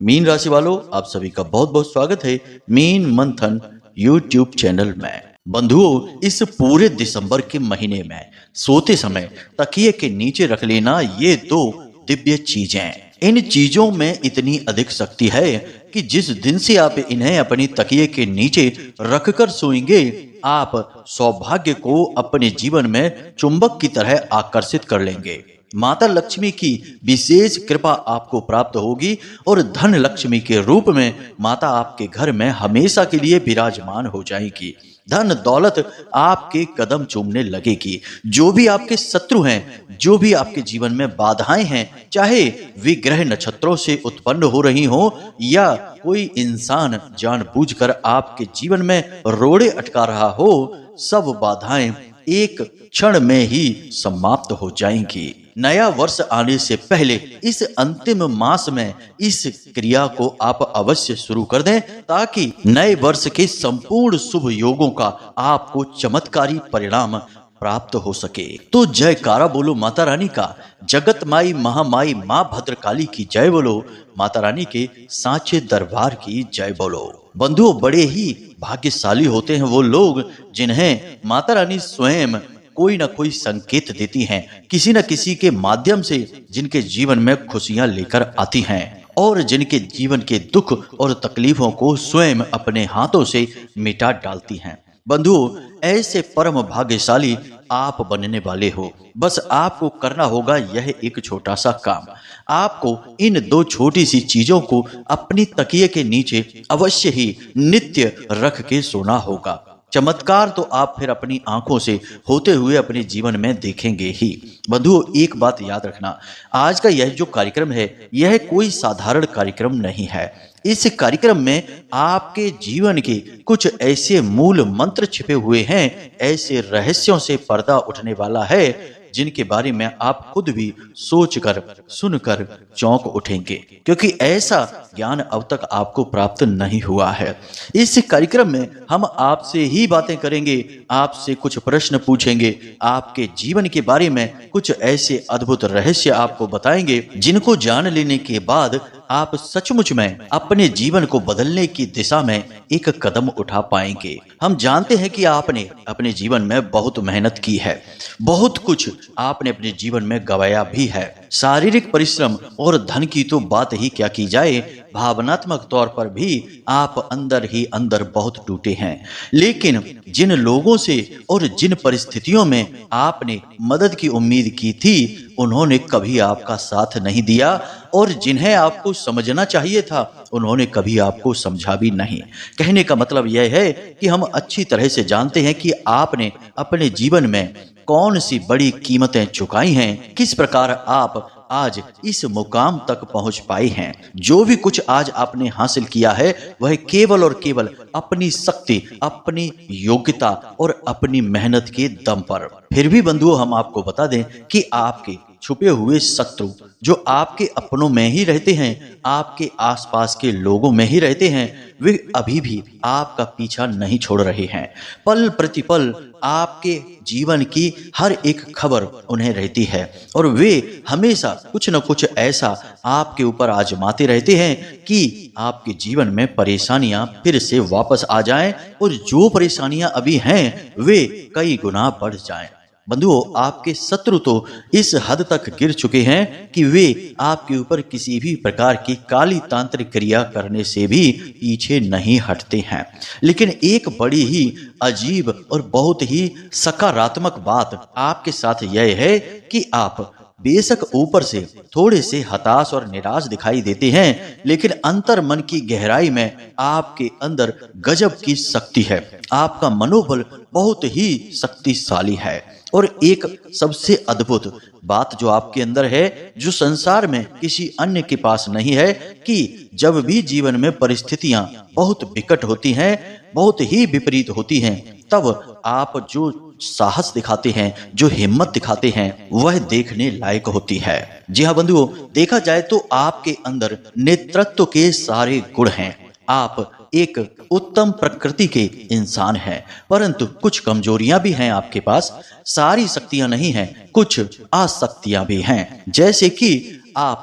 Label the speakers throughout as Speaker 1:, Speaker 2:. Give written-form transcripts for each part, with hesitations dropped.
Speaker 1: Mean राशि वालों, आप सभी का बहुत बहुत स्वागत है मीन मंथन यूट्यूब चैनल में। बंधुओं, इस पूरे दिसंबर के महीने में सोते समय तकिए के नीचे रख लेना ये दो दिव्य चीजें। इन चीजों में इतनी अधिक शक्ति है कि जिस दिन से आप इन्हें अपनी तकिए के नीचे रखकर सोएंगे, आप सौभाग्य को अपने जीवन में चुंबक की तरह आकर्षित कर लेंगे। माता लक्ष्मी की विशेष कृपा आपको प्राप्त होगी और धन लक्ष्मी के रूप में माता आपके घर में हमेशा के लिए विराजमान हो जाएगी। धन दौलत आपके कदम चूमने लगेगी। जो भी आपके शत्रु हैं, जो भी आपके जीवन में बाधाएं हैं, चाहे वे ग्रह नक्षत्रों से उत्पन्न हो रही हो या कोई इंसान जानबूझकर आपके जीवन में रोड़े अटका रहा हो, सब बाधाएं एक क्षण में ही समाप्त हो जाएंगी। नया वर्ष आने से पहले इस अंतिम मास में इस क्रिया को आप अवश्य शुरू कर दें, ताकि नए वर्ष के संपूर्ण शुभ योगों का आपको चमत्कारी परिणाम प्राप्त हो सके। तो जयकारा बोलो माता रानी का, जगत माई महामाई माँ भद्रकाली की जय बोलो, माता रानी के सांचे दरबार की जय बोलो। बंधुओं, बड़े ही भाग्यशाली होते हैं वो लोग जिन्हें माता रानी स्वयं कोई ना कोई संकेत देती हैं, किसी न किसी के माध्यम से, जिनके जीवन में खुशियां लेकर आती हैं और जिनके जीवन के दुख और तकलीफों को स्वयं अपने हाथों से मिटा डालती हैं। बंधुओं, ऐसे परम भाग्यशाली आप बनने वाले हो। बस आपको करना होगा यह एक छोटा सा काम। आपको इन दो छोटी सी चीजों को अपनी तकिए के नीचे अवश्य ही नित्य रख के सोना होगा। चमत्कार तो आप फिर अपनी आंखों से होते हुए अपने जीवन में देखेंगे ही। बंधुओं, एक बात याद रखना, आज का यह जो कार्यक्रम है, यह कोई साधारण कार्यक्रम नहीं है। इस कार्यक्रम में आपके जीवन के कुछ ऐसे मूल मंत्र छिपे हुए हैं, ऐसे रहस्यों से पर्दा उठने वाला है जिनके बारे में आप खुद भी सोचकर सुनकर चौंक उठेंगे, क्योंकि ऐसा ज्ञान अब तक आपको प्राप्त नहीं हुआ है। इस कार्यक्रम में हम आपसे ही बातें करेंगे, आपसे कुछ प्रश्न पूछेंगे, आपके जीवन के बारे में कुछ ऐसे अद्भुत रहस्य आपको बताएंगे जिनको जान लेने के बाद आप सचमुच में अपने जीवन को बदलने की दिशा में एक कदम उठा पाएंगे। हम जानते हैं कि आपने अपने जीवन में बहुत मेहनत की है, बहुत कुछ आपने अपने जीवन में गंवाया भी है। शारीरिक परिश्रम और धन की तो बात ही क्या की जाए, भावनात्मक तौर पर भी आप अंदर ही अंदर बहुत टूटे हैं। लेकिन जिन लोगों से और जिन परिस्थितियों में आपने मदद की उम्मीद की थी, उन्होंने कभी आपका साथ नहीं दिया, और जिन्हें आपको समझना चाहिए था, उन्होंने कभी आपको समझा भी नहीं। कहने का मतलब यह है कि हम अच्छी तरह से जानते हैं कि आपने अपने जीवन में कौन सी बड़ी कीमतें चुकाई हैं, किस प्रकार आप आज इस मुकाम तक पहुंच पाए हैं। जो भी कुछ आज आपने हासिल किया है, वह केवल और केवल अपनी शक्ति, अपनी योग्यता और अपनी मेहनत के दम पर। फिर भी बंधुओं, हम आपको बता दें कि आपके छुपे हुए शत्रु जो आपके अपनों में ही रहते हैं, आपके आसपास के लोगों में ही रहते हैं, वे अभी भी आपका पीछा नहीं छोड़ रहे हैं। पल प्रतिपल आपके जीवन की हर एक खबर उन्हें रहती है और वे हमेशा कुछ न कुछ ऐसा आपके ऊपर आजमाते रहते हैं कि आपके जीवन में परेशानियां फिर से वापस आ जाएं और जो परेशानियां अभी हैं वे कई गुना बढ़ जाएं। बंधुओं, आपके शत्रु तो इस हद तक गिर चुके हैं कि वे आपके ऊपर किसी भी प्रकार की काली तांत्रिक क्रिया करने से भी पीछे नहीं हटते हैं। लेकिन एक बड़ी ही अजीब और बहुत ही सकारात्मक बात आपके साथ यह है कि आप बेशक ऊपर से थोड़े से हताश और निराश दिखाई देते हैं, लेकिन अंतर मन की गहराई में आपके अंदर गजब की शक्ति है। आपका मनोबल बहुत ही शक्तिशाली है। और एक सबसे अद्भुत बात जो आपके अंदर है, जो संसार में किसी अन्य के पास नहीं है, कि जब भी जीवन में परिस्थितियां बहुत विकट होती हैं, बहुत ही विपरीत होती हैं, तब आप जो साहस दिखाते हैं, जो हिम्मत दिखाते हैं, वह देखने लायक होती है। जी हाँ बंधुओं, देखा जाए तो आपके अंदर नेतृत्व के सारे गुण हैं। आप एक उत्तम प्रकृति के इंसान हैं, परंतु कुछ कमजोरियां भी हैं आपके पास। सारी शक्तियां नहीं हैं, कुछ आसक्तियां भी हैं। जैसे कि आप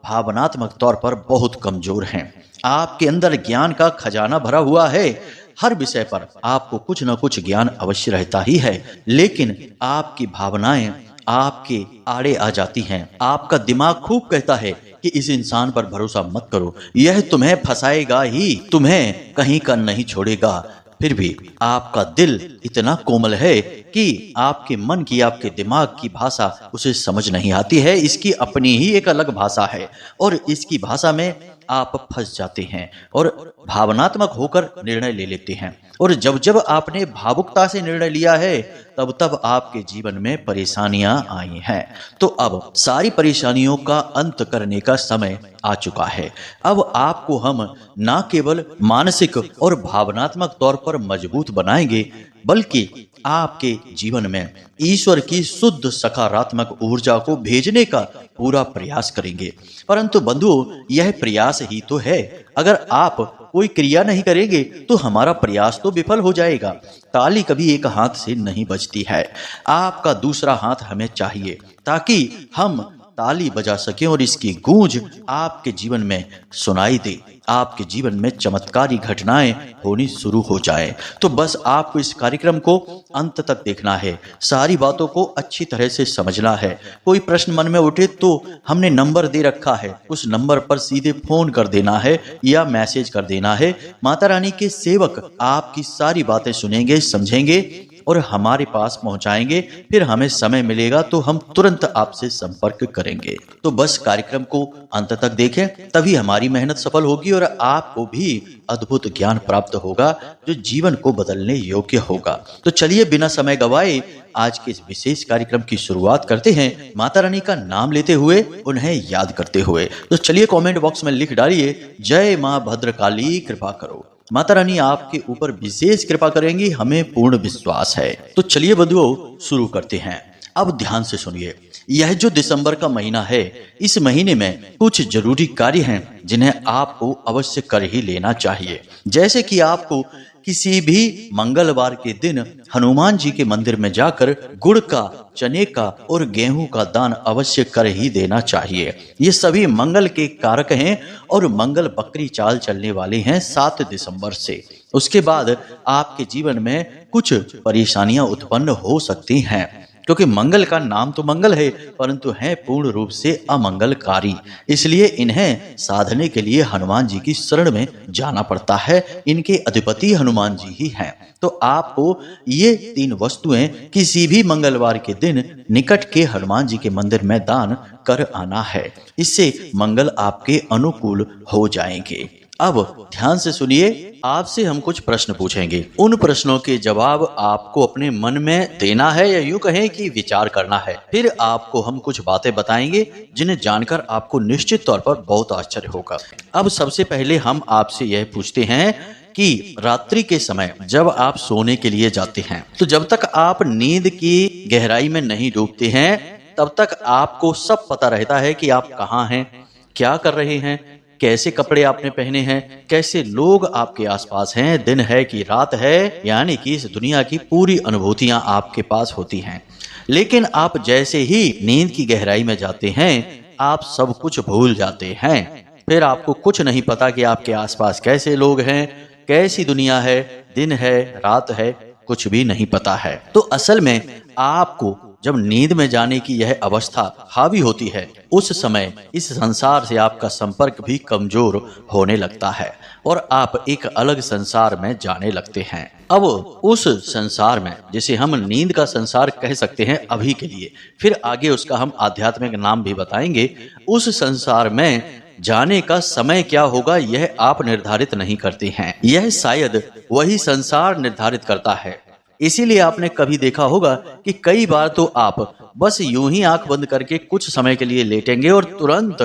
Speaker 1: भावनात्मक तौर पर बहुत कमजोर हैं। आपके अंदर ज्ञान का खजाना भरा हुआ है। हर विषय पर आपको कुछ न कुछ ज्ञान अवश्य रहता ही है, लेकिन आपकी भावनाएं आपके आड़े आ जाती हैं। आपका दिमाग खूब कहता है कि इस इंसान पर भरोसा मत करो, यह तुम्हें फंसाएगा ही, तुम्हें कहीं का नहीं छोड़ेगा। फिर भी आपका दिल इतना कोमल है कि आपके मन की, आपके दिमाग की भाषा उसे समझ नहीं आती है। इसकी अपनी ही एक अलग भाषा है और इसकी भाषा में आप फंस जाते हैं और भावनात्मक होकर निर्णय ले लेते हैं। और जब जब आपने भावुकता से निर्णय लिया है, तब तब आपके जीवन में परेशानियां आई हैं। तो अब सारी परेशानियों का अंत करने का समय आ चुका है। अब आपको हम ना केवल मानसिक और भावनात्मक तौर पर मजबूत बनाएंगे, बल्कि आपके जीवन में ईश्वर की शुद्ध सकारात्मक ऊर्जा को भेजने का पूरा प्रयास करेंगे। परंतु बंधुओं, यह प्रयास ही तो है। अगर आप कोई क्रिया नहीं करेंगे तो हमारा प्रयास तो विफल हो जाएगा। ताली कभी एक हाथ से नहीं बजती है। आपका दूसरा हाथ हमें चाहिए ताकि हम ताली बजा सकें और इसकी गूंज आपके जीवन में सुनाई दे, आपके जीवन में चमत्कारी घटनाएं होनी शुरू हो जाए। तो बस आपको इस कार्यक्रम को अंत तक देखना है, सारी बातों को अच्छी तरह से समझना है। कोई प्रश्न मन में उठे तो हमने नंबर दे रखा है, उस नंबर पर सीधे फोन कर देना है या मैसेज कर देना है। माता रानी के सेवक आपकी सारी बातें सुनेंगे, समझेंगे और हमारे पास पहुंचाएंगे। फिर हमें समय मिलेगा तो हम तुरंत आपसे संपर्क करेंगे। तो बस कार्यक्रम को अंत तक देखें, तभी हमारी मेहनत सफल होगी और आपको भी अद्भुत ज्ञान प्राप्त होगा जो जीवन को बदलने योग्य होगा। तो चलिए बिना समय गवाए आज के इस विशेष कार्यक्रम की शुरुआत करते हैं, माता रानी का नाम लेते हुए, उन्हें याद करते हुए। तो चलिए कमेंट बॉक्स में लिख डालिए, जय मां भद्रकाली कृपा करो। माता रानी आपके ऊपर विशेष कृपा करेंगी, हमें पूर्ण विश्वास है। तो चलिए बंधुओं शुरू करते हैं। अब ध्यान से सुनिए, यह जो दिसंबर का महीना है, इस महीने में कुछ जरूरी कार्य हैं जिन्हें आपको अवश्य कर ही लेना चाहिए। जैसे कि आपको किसी भी मंगलवार के दिन हनुमान जी के मंदिर में जाकर गुड़ का, चने का और गेहूं का दान अवश्य कर ही देना चाहिए। ये सभी मंगल के कारक हैं और मंगल बकरी चाल चलने वाले हैं 7 दिसंबर से। उसके बाद आपके जीवन में कुछ परेशानियां उत्पन्न हो सकती हैं, क्योंकि मंगल का नाम तो मंगल है, परंतु है पूर्ण रूप से अमंगलकारी। इसलिए इन्हें साधने के लिए हनुमान जी की शरण में जाना पड़ता है। इनके अधिपति हनुमान जी ही हैं। तो आपको ये 3 वस्तुएं किसी भी मंगलवार के दिन निकट के हनुमान जी के मंदिर में दान कर आना है। इससे मंगल आपके अनुकूल हो जाएंगे। अब ध्यान से सुनिए, आपसे हम कुछ प्रश्न पूछेंगे। उन प्रश्नों के जवाब आपको अपने मन में देना है या यूं कहें कि विचार करना है। फिर आपको हम कुछ बातें बताएंगे जिन्हें जानकर आपको निश्चित तौर पर बहुत आश्चर्य होगा। अब सबसे पहले हम आपसे यह पूछते हैं कि रात्रि के समय जब आप सोने के लिए जाते हैं, तो जब तक आप नींद की गहराई में नहीं डूबते हैं, तब तक आपको सब पता रहता है कि आप कहाँ हैं, क्या कर रहे हैं, कैसे कपड़े आपने पहने हैं, कैसे लोग आपके आसपास हैं, दिन है कि रात है, यानी कि इस दुनिया की पूरी अनुभूतियां आपके पास होती हैं। लेकिन आप जैसे ही नींद की गहराई में जाते हैं, आप सब कुछ भूल जाते हैं। फिर आपको कुछ नहीं पता कि आपके आसपास कैसे लोग हैं, कैसी दुनिया है, दिन है, रात है, कुछ भी नहीं पता है। तो असल में आपको जब नींद में जाने की यह अवस्था हावी होती है, उस समय इस संसार से आपका संपर्क भी कमजोर होने लगता है और आप एक अलग संसार में जाने लगते हैं। अब उस संसार में, जिसे हम नींद का संसार कह सकते हैं अभी के लिए, फिर आगे उसका हम आध्यात्मिक नाम भी बताएंगे, उस संसार में जाने का समय क्या होगा यह आप निर्धारित नहीं करते हैं, यह शायद वही संसार निर्धारित करता है। इसीलिए आपने कभी देखा होगा कि कई बार तो आप बस यूं ही आंख बंद करके कुछ समय के लिए लेटेंगे और तुरंत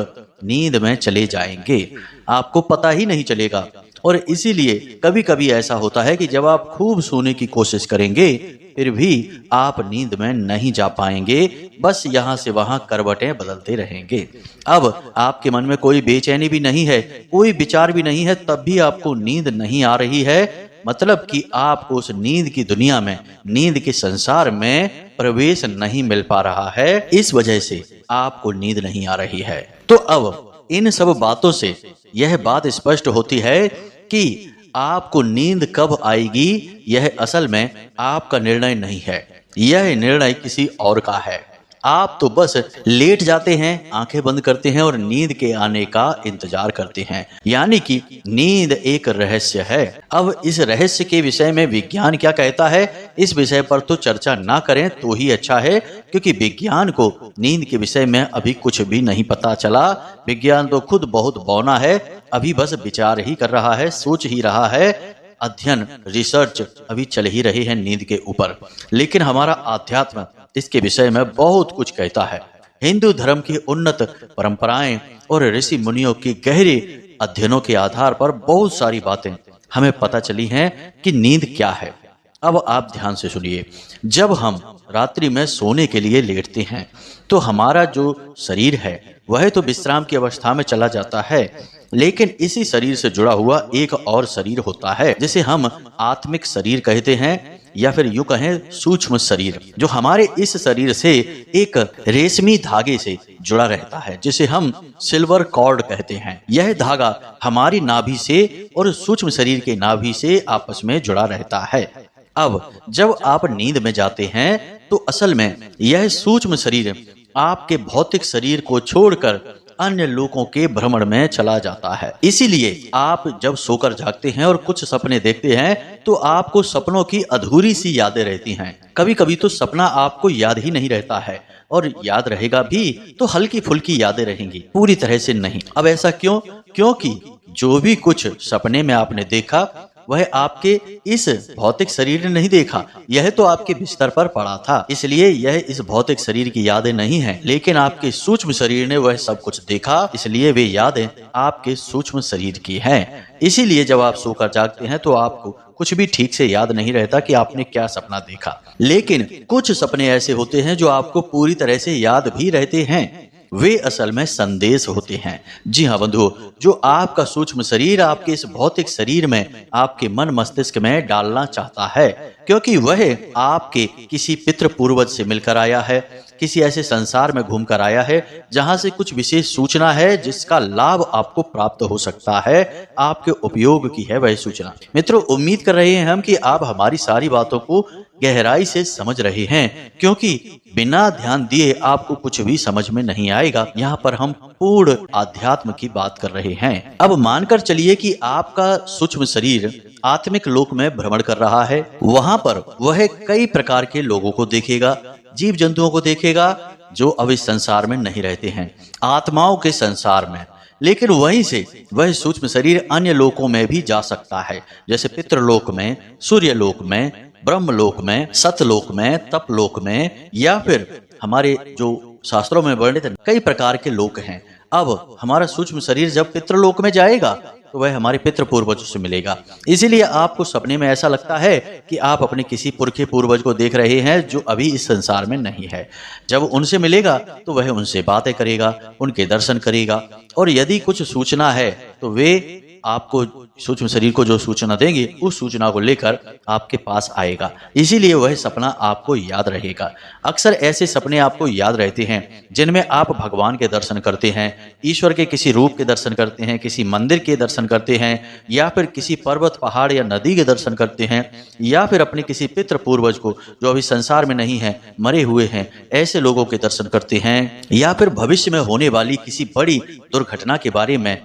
Speaker 1: नींद में चले जाएंगे, आपको पता ही नहीं चलेगा। और इसीलिए कभी कभी ऐसा होता है कि जब आप खूब सोने की कोशिश करेंगे, फिर भी आप नींद में नहीं जा पाएंगे, बस यहाँ से वहां करवटें बदलते रहेंगे। अब आपके मन में कोई बेचैनी भी नहीं है, कोई विचार भी नहीं है, तब भी आपको नींद नहीं आ रही है। मतलब कि आपको उस नींद की दुनिया में, नींद के संसार में प्रवेश नहीं मिल पा रहा है। इस वजह से आपको नींद नहीं आ रही है। तो अब इन सब बातों से यह बात स्पष्ट होती है कि आपको नींद कब आएगी यह असल में आपका निर्णय नहीं है, यह निर्णय किसी और का है। आप तो बस लेट जाते हैं, आंखें बंद करते हैं और नींद के आने का इंतजार करते हैं। यानी कि नींद एक रहस्य है। अब इस रहस्य के विषय में विज्ञान क्या कहता है, इस विषय पर तो चर्चा ना करें तो ही अच्छा है, क्योंकि विज्ञान को नींद के विषय में अभी कुछ भी नहीं पता चला। विज्ञान तो खुद बहुत बौना है, अभी बस विचार ही कर रहा है, सोच ही रहा है, अध्ययन रिसर्च अभी चल ही रही है नींद के ऊपर। लेकिन हमारा आध्यात्म इसके विषय में बहुत कुछ कहता है। हिंदू धर्म की उन्नत परंपराएं और ऋषि मुनियों की गहरे अध्ययनों के आधार पर बहुत सारी बातें हमें पता चली हैं कि नींद क्या है। अब आप ध्यान से सुनिए। जब हम रात्रि में सोने के लिए लेटते हैं तो हमारा जो शरीर है वह तो विश्राम की अवस्था में चला जाता है, लेकिन इसी शरीर से जुड़ा हुआ एक और शरीर होता है जिसे हम आत्मिक शरीर कहते हैं, या फिर यूं कहें सूक्ष्म शरीर, जो हमारे इस शरीर से एक रेशमी धागे से जुड़ा रहता है जिसे हम सिल्वर कॉर्ड कहते हैं। यह धागा हमारी नाभि से और सूक्ष्म शरीर के नाभि से आपस में जुड़ा रहता है। अब जब आप नींद में जाते हैं तो असल में यह सूक्ष्म शरीर आपके भौतिक शरीर को छोड़कर अन्य लोगों के भ्रमण में चला जाता है। इसीलिए आप जब सोकर जागते हैं और कुछ सपने देखते हैं तो आपको सपनों की अधूरी सी यादें रहती हैं। कभी कभी तो सपना आपको याद ही नहीं रहता है, और याद रहेगा भी तो हल्की फुल्की यादें रहेंगी, पूरी तरह से नहीं। अब ऐसा क्यों? क्योंकि जो भी कुछ सपने में आपने देखा वह आपके इस भौतिक शरीर ने नहीं देखा, यह तो आपके बिस्तर पर पड़ा था, इसलिए यह इस भौतिक शरीर की यादें नहीं है। लेकिन आपके सूक्ष्म शरीर ने वह सब कुछ देखा, इसलिए वे यादें आपके सूक्ष्म शरीर की हैं। इसीलिए जब आप सोकर जागते हैं तो आपको कुछ भी ठीक से याद नहीं रहता कि आपने क्या सपना देखा। लेकिन कुछ सपने ऐसे होते हैं जो आपको पूरी तरह से याद भी रहते हैं, वे असल में संदेश होते हैं। जी हाँ बंधुओं, जो आपका सूक्ष्म शरीर आपके इस भौतिक शरीर में आपके मन मस्तिष्क में डालना चाहता है, क्योंकि वह आपके किसी पितृ पूर्वज से मिलकर आया है, किसी ऐसे संसार में घूमकर आया है जहां से कुछ विशेष सूचना है जिसका लाभ आपको प्राप्त हो सकता है, आपके उपयोग की है वह सूचना। मित्रों, उम्मीद कर रहे हैं हम कि आप हमारी सारी बातों को गहराई से समझ रहे हैं, क्योंकि बिना ध्यान दिए आपको कुछ भी समझ में नहीं आएगा। यहाँ पर हम पूर्ण आध्यात्म की बात कर रहे हैं। अब मानकर चलिए कि आपका सूक्ष्म शरीर आत्मिक लोक में भ्रमण कर रहा है। वहां पर वह कई प्रकार के लोगों को देखेगा, जीव जंतुओं को देखेगा जो अब इस संसार में नहीं रहते हैं, आत्माओं के संसार में। लेकिन वहीं से वह सूक्ष्म शरीर अन्य लोकों में भी जा सकता है, जैसे पितृलोक में, सूर्यलोक में, ब्रह्मलोक में, सतलोक में, तपलोक में, या फिर हमारे जो शास्त्रों में वर्णित कई प्रकार के लोक हैं। अब हमारा सूक्ष्म शरीर जब पितृलोक में जाएगा तो वह हमारे पितृ पूर्वजों से मिलेगा। इसीलिए आपको सपने में ऐसा लगता है कि आप अपने किसी पुरखे पूर्वज को देख रहे हैं जो अभी इस संसार में नहीं है। जब उनसे मिलेगा तो वह उनसे बातें करेगा, उनके दर्शन करेगा, और यदि कुछ सूचना है तो वे आपको सूक्ष्म शरीर को जो सूचना देंगे उस सूचना को लेकर आपके पास आएगा। इसीलिए वह सपना आपको याद रहेगा। अक्सर ऐसे सपने आपको याद रहते हैं जिनमें आप भगवान के दर्शन करते हैं, ईश्वर के किसी रूप के दर्शन करते हैं, किसी मंदिर के दर्शन करते हैं, या फिर किसी पर्वत, पहाड़ या नदी के दर्शन करते हैं, या फिर अपने किसी पितृ पूर्वज को जो अभी संसार में नहीं है, मरे हुए हैं, ऐसे लोगों के दर्शन करते हैं, या फिर भविष्य में होने वाली किसी बड़ी दुर्घटना के बारे में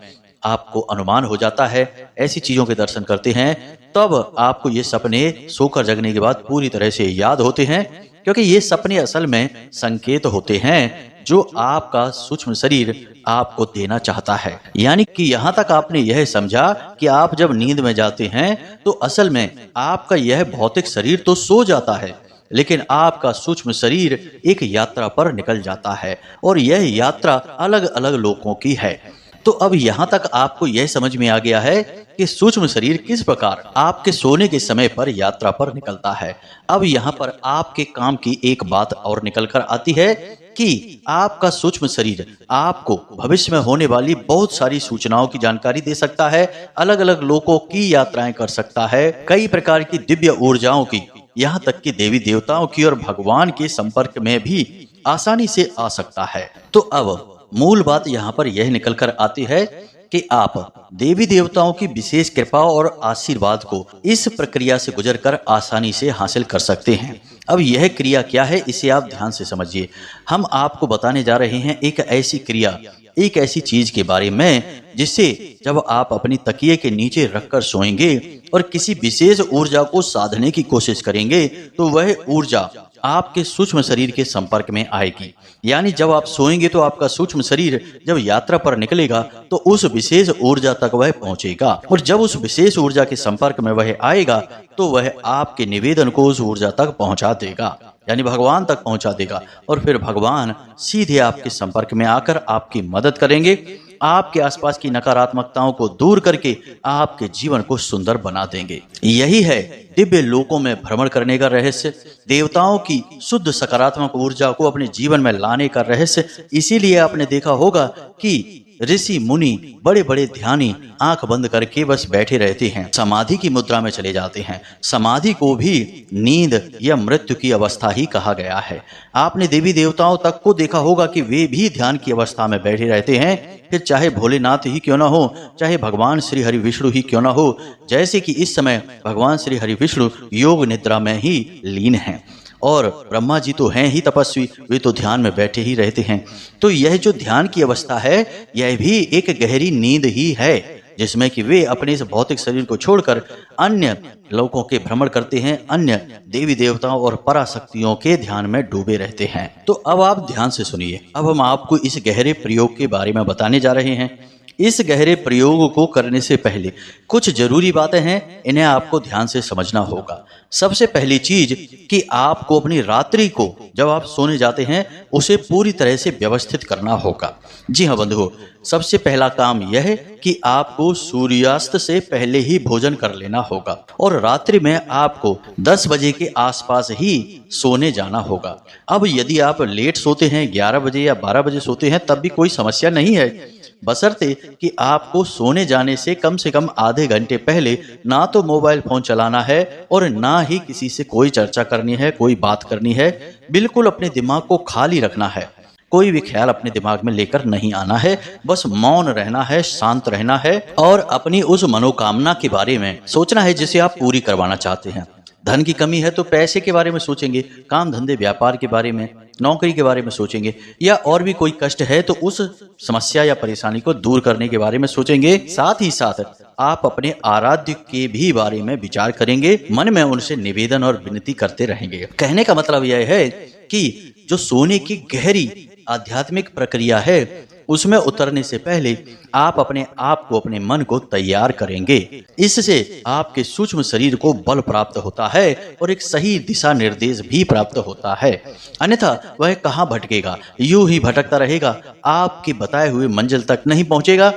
Speaker 1: आपको अनुमान हो जाता है, ऐसी चीजों के दर्शन करते हैं। तब आपको ये सपने सोकर जगने के बाद पूरी तरह से याद होते हैं, क्योंकि ये सपने असल में संकेत होते हैं जो आपका सूक्ष्म शरीर आपको देना चाहता है। यानी कि यहाँ तक आपने यह समझा कि आप जब नींद में जाते हैं तो असल में आपका यह भौतिक शरीर तो सो जाता है, लेकिन आपका सूक्ष्म शरीर एक यात्रा पर निकल जाता है, और यह यात्रा अलग अलग लोगों की है। तो अब यहाँ तक आपको यह समझ में आ गया है कि सूक्ष्म शरीर किस प्रकार आपके सोने के समय पर यात्रा पर निकलता है। अब यहाँ पर आपके काम की एक बात और निकल कर आती है कि आपका सूक्ष्म शरीर आपको भविष्य में होने वाली बहुत सारी सूचनाओं की जानकारी दे सकता है, अलग अलग लोकों की यात्राएं कर सकता है, कई प्रकार की दिव्य ऊर्जाओं की, यहाँ तक कि देवी देवताओं की और भगवान के संपर्क में भी आसानी से आ सकता है। तो अब मूल बात यहाँ पर यह निकल कर आती है कि आप देवी देवताओं की विशेष कृपा और आशीर्वाद को इस प्रक्रिया से गुजरकर आसानी से हासिल कर सकते हैं। अब यह क्रिया क्या है, इसे आप ध्यान से समझिए। हम आपको बताने जा रहे हैं एक ऐसी क्रिया, एक ऐसी चीज के बारे में जिससे जब आप अपनी तकिए के नीचे रखकर सोएंगे और किसी विशेष ऊर्जा को साधने की कोशिश करेंगे तो वह ऊर्जा आपके सूक्ष्म शरीर के संपर्क में आएगी। यानी जब आप सोएंगे तो आपका सूक्ष्म शरीर जब यात्रा पर निकलेगा तो उस विशेष ऊर्जा तक वह पहुंचेगा, और जब उस विशेष ऊर्जा के संपर्क में वह आएगा तो वह आपके निवेदन को उस ऊर्जा तक पहुंचा देगा, यानी भगवान तक पहुंचा देगा। और फिर भगवान सीधे आपके संपर्क में आकर आपकी मदद करेंगे, आपके आसपास की नकारात्मकताओं को दूर करके आपके जीवन को सुंदर बना देंगे। यही है दिव्य लोकों में भ्रमण करने का रहस्य, देवताओं की शुद्ध सकारात्मक ऊर्जा को अपने जीवन में लाने का रहस्य। इसीलिए आपने देखा होगा कि ऋषि मुनि बड़े बड़े ध्यानी आंख बंद करके बस बैठे रहते हैं, समाधि की मुद्रा में चले जाते हैं। समाधि को भी नींद या मृत्यु की अवस्था ही कहा गया है। आपने देवी देवताओं तक को देखा होगा कि वे भी ध्यान की अवस्था में बैठे रहते हैं, फिर चाहे भोलेनाथ ही क्यों ना हो, चाहे भगवान श्री हरि विष्णु ही क्यों ना हो। जैसे कि इस समय भगवान श्री हरि विष्णु योग निद्रा में ही लीन हैं, और ब्रह्मा जी तो हैं ही तपस्वी, वे तो ध्यान में बैठे ही रहते हैं। तो यह जो ध्यान की अवस्था है यह भी एक गहरी नींद ही है, जिसमें कि वे अपने इस भौतिक शरीर को छोड़कर अन्य लोकों के भ्रमण करते हैं, अन्य देवी देवताओं और पराशक्तियों के ध्यान में डूबे रहते हैं। तो अब आप ध्यान से सुनिए, अब हम आपको इस गहरे प्रयोग के बारे में बताने जा रहे हैं। इस गहरे प्रयोग को करने से पहले कुछ जरूरी बातें हैं, इन्हें आपको ध्यान से समझना होगा। सबसे पहली चीज कि आपको अपनी रात्रि को जब आप सोने जाते हैं उसे पूरी तरह से व्यवस्थित करना होगा। जी हाँ बंधुओं, सबसे पहला काम यह है कि आपको सूर्यास्त से पहले ही भोजन कर लेना होगा, और रात्रि में आपको 10 बजे के आसपास ही सोने जाना होगा। अब यदि आप लेट सोते हैं, 11 बजे या 12 बजे सोते हैं, तब भी कोई समस्या नहीं है, बशर्ते कि आपको सोने जाने से कम आधे घंटे पहले ना तो मोबाइल फोन चलाना है और ना ही किसी से कोई चर्चा करनी है, कोई बात करनी है। बिल्कुल अपने दिमाग को खाली रखना है, कोई भी ख्याल अपने दिमाग में लेकर नहीं आना है, बस मौन रहना है, शांत रहना है और अपनी उस मनोकामना के बारे में सोचना है जिसे आप पूरी करवाना चाहते हैं। धन की कमी है तो पैसे के बारे में सोचेंगे, काम धंधे व्यापार के बारे में, नौकरी के बारे में सोचेंगे, या और भी कोई कष्ट है तो उस समस्या या परेशानी को दूर करने के बारे में सोचेंगे। साथ ही साथ आप अपने आराध्य के भी बारे में विचार करेंगे, मन में उनसे निवेदन और विनती करते रहेंगे। कहने का मतलब यह है कि जो सोने की गहरी आध्यात्मिक प्रक्रिया है उसमें उतरने से पहले आप अपने आप को, अपने मन को तैयार करेंगे। इससे आपके सूक्ष्म शरीर को बल प्राप्त होता है और एक सही दिशा निर्देश भी प्राप्त होता है, अन्यथा वह कहाँ भटकेगा, यूं ही भटकता रहेगा, आपके बताए हुए मंजिल तक नहीं पहुंचेगा,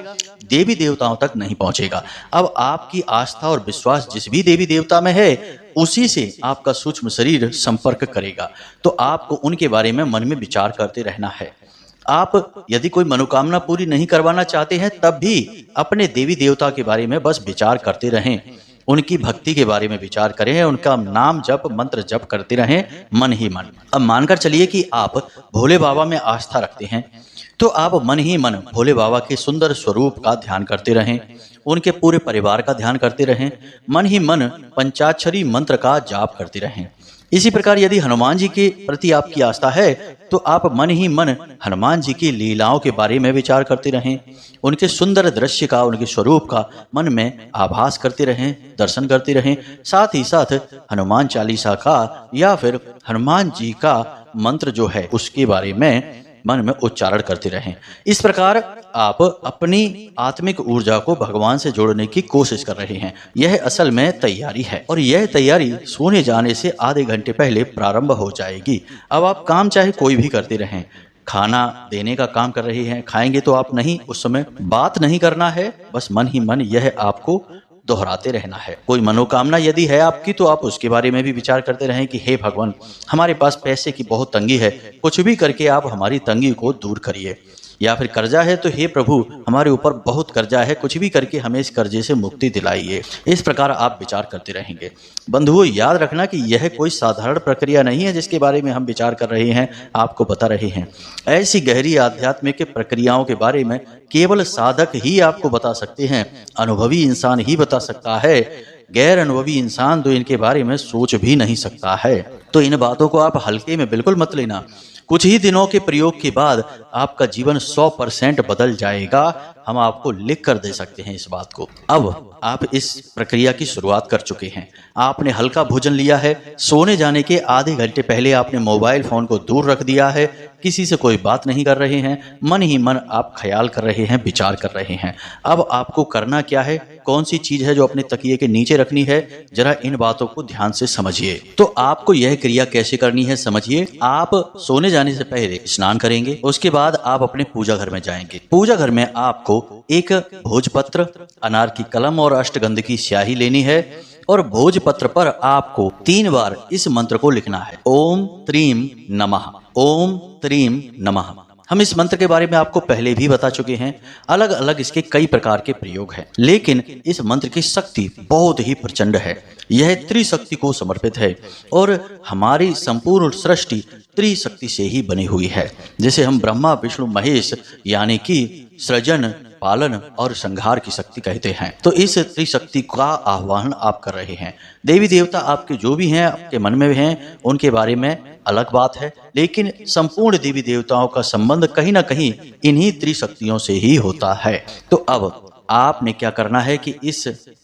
Speaker 1: देवी देवताओं तक नहीं पहुंचेगा। अब आपकी आस्था और विश्वास जिस भी देवी देवता में है उसी से आपका सूक्ष्म शरीर संपर्क करेगा, तो आपको उनके बारे में मन में विचार करते रहना है। आप यदि कोई मनोकामना पूरी नहीं करवाना चाहते हैं तब भी अपने देवी देवता के बारे में बस विचार करते रहें, उनकी भक्ति के बारे में विचार करें, उनका नाम जप मंत्र जप करते रहें मन ही मन। अब मानकर चलिए कि आप भोले बाबा में आस्था रखते हैं, तो आप मन ही मन भोले बाबा के सुंदर स्वरूप का ध्यान करते रहें, उनके पूरे परिवार का ध्यान करते रहें, मन ही मन पंचाक्षरी मंत्र का जाप करते रहें। इसी प्रकार यदि हनुमान जी के प्रति आपकी आस्था है तो आप मन ही मन हनुमान जी की लीलाओं के बारे में विचार करते रहें, उनके सुंदर दृश्य का, उनके स्वरूप का मन में आभास करते रहें, दर्शन करते रहें। साथ ही साथ हनुमान चालीसा का या फिर हनुमान जी का मंत्र जो है उसके बारे में मन में उच्चारण करते रहें। इस प्रकार आप अपनी आत्मिक ऊर्जा को भगवान से जोड़ने की कोशिश कर रहे हैं। यह असल में तैयारी है और यह तैयारी सोने जाने से आधे घंटे पहले प्रारंभ हो जाएगी। अब आप काम चाहे कोई भी करते रहें, खाना देने का काम कर रहे हैं, खाएंगे तो आप नहीं, उस समय बात नहीं करना है, बस मन ही मन यह आपको दोहराते रहना है। कोई मनोकामना यदि है आपकी तो आप उसके बारे में भी विचार करते रहें कि हे भगवान, हमारे पास पैसे की बहुत तंगी है, कुछ भी करके आप हमारी तंगी को दूर करिए। या फिर कर्जा है तो हे प्रभु हमारे ऊपर बहुत कर्जा है, कुछ भी करके हमें इस कर्जे से मुक्ति दिलाइए। इस प्रकार आप विचार करते रहेंगे। बंधुओं, याद रखना कि यह कोई साधारण प्रक्रिया नहीं है जिसके बारे में हम विचार कर रहे हैं, आपको बता रहे हैं। ऐसी गहरी आध्यात्मिक प्रक्रियाओं के बारे में केवल साधक ही आपको बता सकते हैं, अनुभवी इंसान ही बता सकता है। गैर अनुभवी इंसान तो इनके बारे में सोच भी नहीं सकता है। तो इन बातों को आप हल्के में बिल्कुल मत लेना। कुछ ही दिनों के प्रयोग के बाद आपका जीवन 100% बदल जाएगा। हम आपको लिख कर दे सकते हैं इस बात को। अब आप इस प्रक्रिया की शुरुआत कर चुके हैं। आपने हल्का भोजन लिया है, सोने जाने के आधे घंटे पहले आपने मोबाइल फोन को दूर रख दिया है, किसी से कोई बात नहीं कर रहे हैं, मन ही मन आप ख्याल कर रहे हैं, विचार कर रहे हैं। अब आपको करना क्या है, कौन सी चीज है जो अपने तकिए के नीचे रखनी है, जरा इन बातों को ध्यान से समझिए। तो आपको यह क्रिया कैसे करनी है समझिए। आप सोने जाने से पहले स्नान करेंगे, उसके बाद आप अपने पूजा घर में जाएंगे। पूजा घर में आपको एक भोजपत्र, अनार की कलम और अष्टगंध की स्याही लेनी है और भोजपत्र पर आपको 3 बार इस मंत्र को लिखना है, ओम त्रीम नमः, ओम त्रीम नमः। हम इस मंत्र के बारे में आपको पहले भी बता चुके हैं। अलग अलग इसके कई प्रकार के प्रयोग हैं, लेकिन इस मंत्र की शक्ति बहुत ही प्रचंड है। यह त्रिशक्ति को समर्पित है और हमारी संपूर्ण सृष्टि त्रिशक्ति से ही बनी हुई है, जिसे हम ब्रह्मा विष्णु महेश यानी कि सृजन, पालन और संहार की शक्ति कहते हैं। तो इस त्रिशक्ति का आह्वान आप कर रहे हैं। देवी देवता आपके जो भी हैं, आपके मन में हैं, उनके बारे में अलग बात है, लेकिन संपूर्ण देवी देवताओं का संबंध कहीं ना कहीं इन्हीं त्रिशक्तियों से ही होता है। तो अब आपने क्या करना है कि इस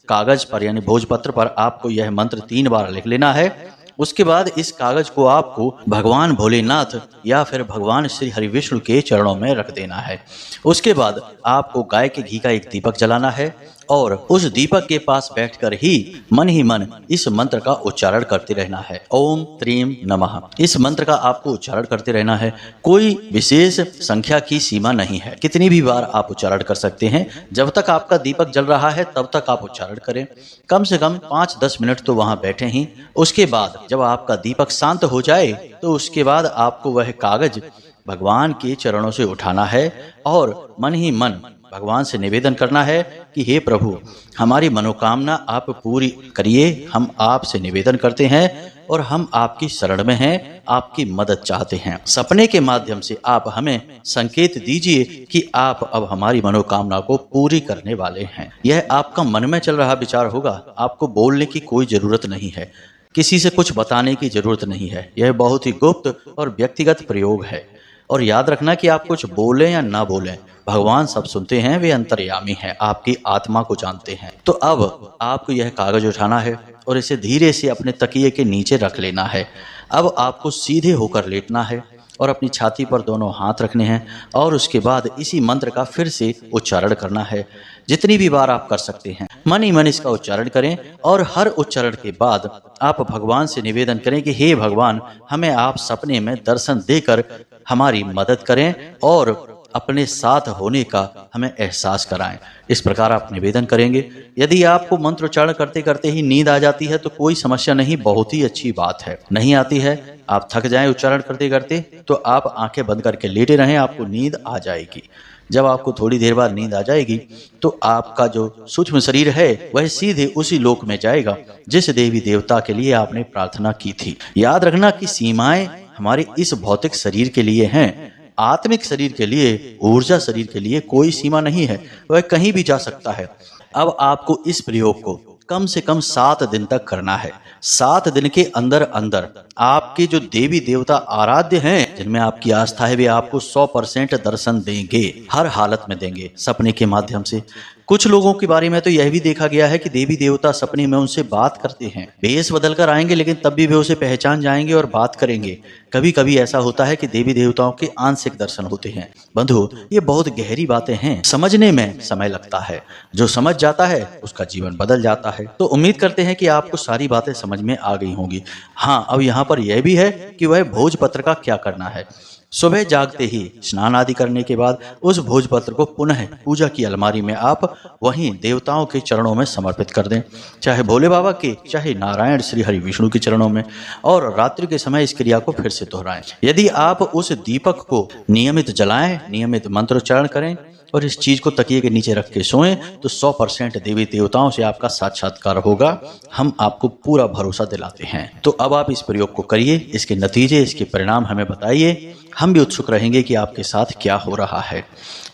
Speaker 1: कागज पर यानी भोजपत्र पर आपको यह मंत्र 3 बार लिख लेना है। उसके बाद इस कागज को आपको भगवान भोलेनाथ या फिर भगवान श्री हरि विष्णु के चरणों में रख देना है। उसके बाद आपको गाय के घी का एक दीपक जलाना है और उस दीपक के पास बैठकर ही मन इस मंत्र का उच्चारण करते रहना है, ओम त्रीम नमः। इस मंत्र का आपको उच्चारण करते रहना है। कोई विशेष संख्या की सीमा नहीं है, कितनी भी बार आप उच्चारण कर सकते हैं। जब तक आपका दीपक जल रहा है तब तक आप उच्चारण करें। कम से कम 5-10 मिनट तो वहां बैठे ही। उसके बाद जब आपका दीपक शांत हो जाए तो उसके बाद आपको वह कागज भगवान के चरणों से उठाना है और मन ही मन भगवान से निवेदन करना है कि हे प्रभु, हमारी मनोकामना आप पूरी करिए। हम आपसे निवेदन करते हैं और हम आपकी शरण में हैं, आपकी मदद चाहते हैं। सपने के माध्यम से आप हमें संकेत दीजिए कि आप अब हमारी मनोकामना को पूरी करने वाले हैं। यह आपका मन में चल रहा विचार होगा, आपको बोलने की कोई जरूरत नहीं है, किसी से कुछ बताने की जरूरत नहीं है। यह बहुत ही गुप्त और व्यक्तिगत प्रयोग है। और याद रखना कि आप कुछ बोलें या ना बोलें, भगवान सब सुनते हैं, वे अंतर्यामी हैं, आपकी आत्मा को जानते हैं। तो अब आपको यह कागज उठाना है और इसे धीरे से अपने तकिए के नीचे रख लेना है। अब आपको सीधे होकर लेटना है और अपनी छाती पर दोनों हाथ रखने हैं और उसके बाद इसी मंत्र का फिर से उच्चारण करना है। जितनी भी बार आप कर सकते हैं, मन ही मन इसका उच्चारण करें और हर उच्चारण के बाद आप भगवान से निवेदन करें कि हे भगवान, हमें आप सपने में दर्शन देकर हमारी मदद करें और अपने साथ होने का हमें एहसास कराएं। इस प्रकार आप निवेदन करेंगे। यदि आपको मंत्र उच्चारण करते करते ही नींद आ जाती है तो कोई समस्या नहीं, बहुत ही अच्छी बात है। नहीं आती है, आप थक जाएं उच्चारण करते करते, तो आप आंखें बंद करके लेटे रहें, आपको नींद आ जाएगी। जब आपको थोड़ी देर बाद नींद आ जाएगी तो आपका जो सूक्ष्म शरीर है वह सीधे उसी लोक में जाएगा जिस देवी देवता के लिए आपने प्रार्थना की थी। याद रखना कि सीमाएं हमारे इस भौतिक शरीर के लिए हैं, आत्मिक शरीर के लिए, ऊर्जा शरीर के लिए कोई सीमा नहीं है, वह कहीं भी जा सकता है। अब आपको इस प्रयोग को कम से कम 7 दिन तक करना है। 7 दिन के अंदर अंदर आपके जो देवी देवता आराध्य हैं, जिनमें आपकी आस्था है, वे आपको 100% दर्शन देंगे, हर हालत में देंगे, सपने के माध्यम से। कुछ लोगों के बारे में तो यह भी देखा गया है कि देवी देवता सपने में उनसे बात करते हैं। भेष बदल कर आएंगे लेकिन तब भी वे उसे पहचान जाएंगे और बात करेंगे। कभी कभी ऐसा होता है कि देवी देवताओं के आंशिक दर्शन होते हैं। बंधु, ये बहुत गहरी बातें हैं, समझने में समय लगता है। जो समझ जाता है उसका जीवन बदल जाता है। तो उम्मीद करते हैं कि आपको सारी बातें समझ में आ गई होंगी। हाँ, अब यहाँ पर यह भी है कि वह भोजपत्र का क्या करना है। सुबह जागते ही स्नान आदि करने के बाद उस भोजपत्र को पुनः पूजा की अलमारी में आप वहीं देवताओं के चरणों में समर्पित कर दें, चाहे भोले बाबा के, चाहे नारायण श्री हरि विष्णु के चरणों में, और रात्रि के समय इस क्रिया को फिर से दोहराएं। यदि आप उस दीपक को नियमित जलाएं, नियमित मंत्रोच्चारण करें और इस चीज को तकिए के नीचे रख के सोएं तो 100% देवी देवताओं से आपका साक्षात्कार होगा। हम आपको पूरा भरोसा दिलाते हैं। तो अब आप इस प्रयोग को करिए, इसके नतीजे, इसके परिणाम हमें बताइए। हम भी उत्सुक रहेंगे कि आपके साथ क्या हो रहा है।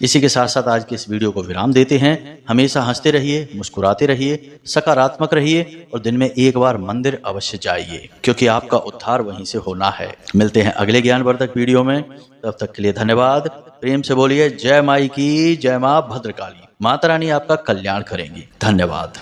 Speaker 1: इसी के साथ साथ आज के इस वीडियो को विराम देते हैं। हमेशा हंसते रहिए, मुस्कुराते रहिए, सकारात्मक रहिए और दिन में एक बार मंदिर अवश्य जाइए, क्योंकि आपका उद्धार वहीं से होना है। मिलते हैं अगले ज्ञानवर्धक वीडियो में, तब तक के लिए धन्यवाद। प्रेम से बोलिए जय माई की, जय मां भद्रकाली। माता रानी आपका कल्याण करेंगी। धन्यवाद।